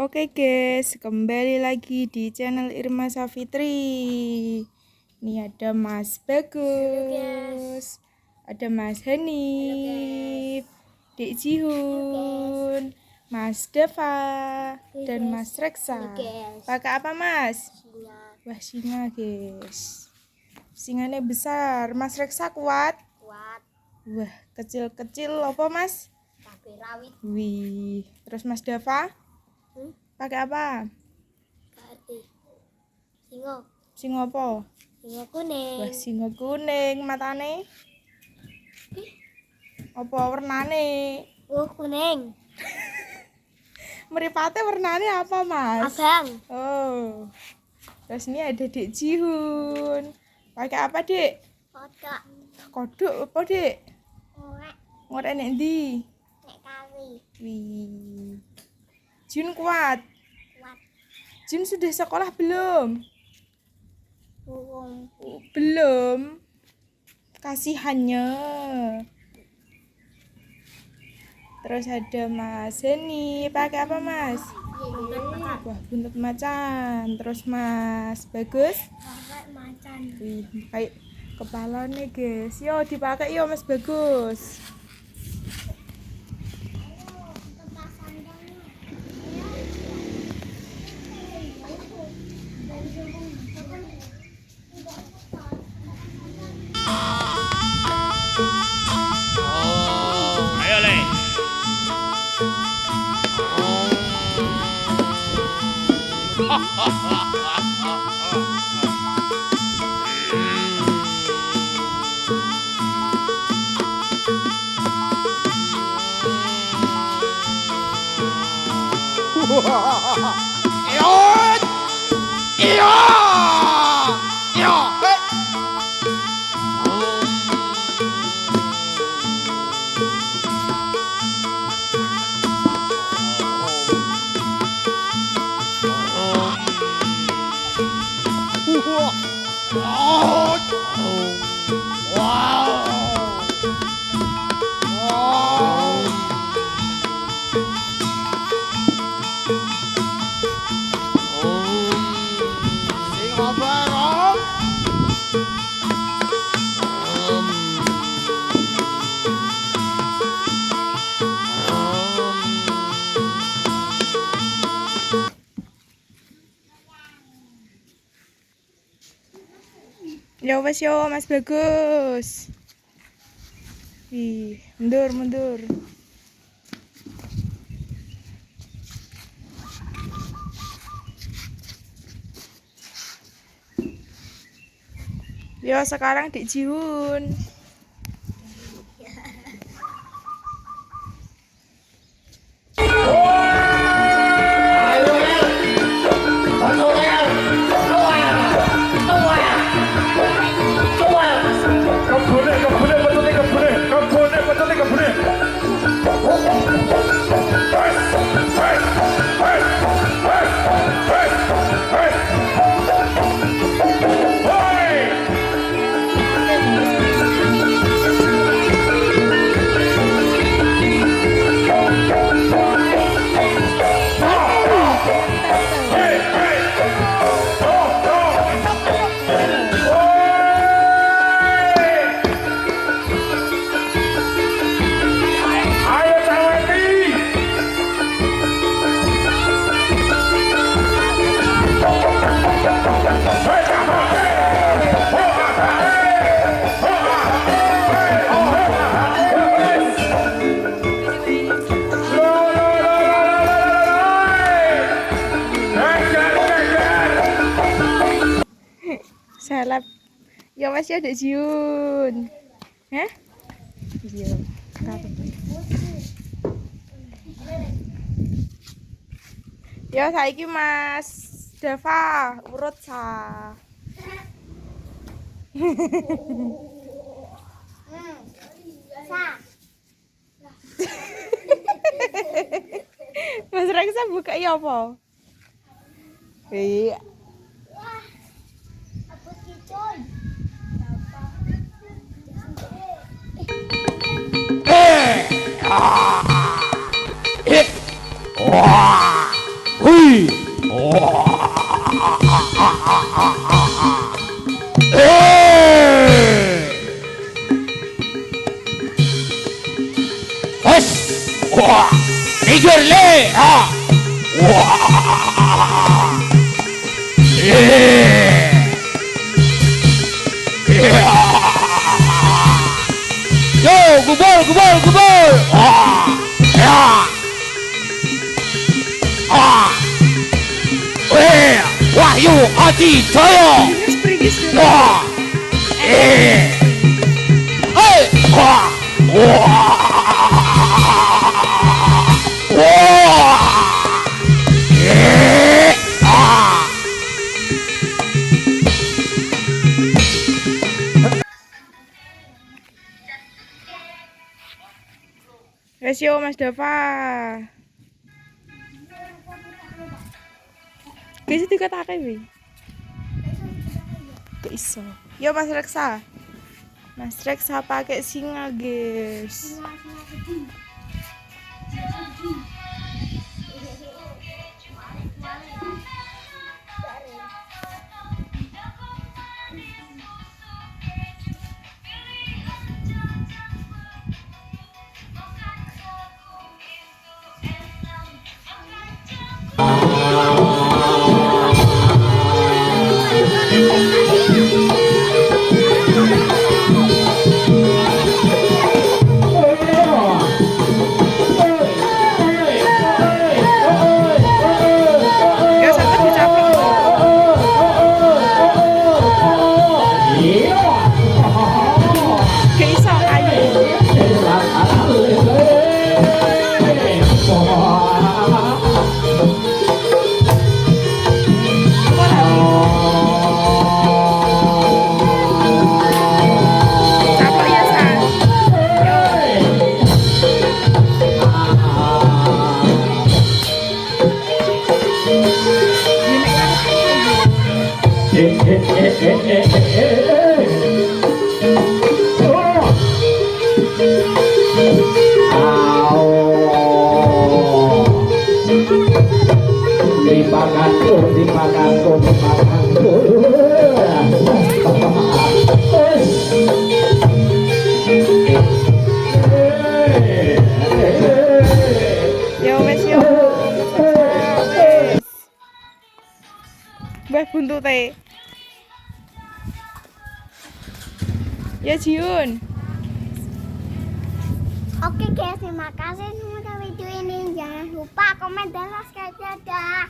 Oke guys, kembali lagi di channel Irma Safitri. Ini ada Mas Bagus, ada Mas Hanif, Dek Jihun, Mas Deva, dan Mas Reksa. Pakai apa Mas? Wah, singa guys. Singanya besar. Mas Reksa kuat? Kuat. Wah, kecil-kecil apa Mas? Cabai rawit. Wih, terus Mas Deva? Pakai apa? Ganti. Singo. Singo apa? Singo kuning. Wah, singo kuning matane. Apa warnane? Kuning. Mripate warnane apa, Mas? Abang. Oh. Terus ini ada Dek Jihun. Pakai apa, Dek? Kodok. Kodok apa, Dek? Ngorek. Ngorek nek ndi? Nek kari. Wih. Jun kuat. Kuat. Jun sudah sekolah belum? Burung. Belum. Kasihannya. Terus ada Mas Heni. Pakai apa, Mas? Wah, buntut macan. Terus Mas Bagus? Pakai macan. Wih, kayak kepala nih, guys. Yo, dipakai yo, Mas Bagus. Ayo Le. Iyon! Iyon! Iyon! Ya wes yo, Mas Bagus. Ih, mundur. Yo, sekarang Dek Jihun. Salap. Ya wes ya Dek Jihun. Hah? Iya. Ya saiki Mas Deva urut sa. Mas Reksa buka ya apa? Iya. Ah! Wah, tidur le. Ah. Wah. Yo, gubol, gubol, gubol. Ah. Ya. Ah. Wahyu Adi Jaya. Mas pergi sih. Wah. Wah. Wah. Wah. Ah. Wes yo Mas Dava. Guys dikatake wi. Gak iso. Yo Mas Reksa. Mas Reksa pakai singa, guys. Yo sampai dicaplok. Gak iso ayo. Apa lagi? Caplok ya San. Yo. Yo wes yo. Wes. Mbah buntute. Ya Jiun. Oke guys, terima kasih sudah video ini. Jangan lupa komen dan subscribe. Dadah.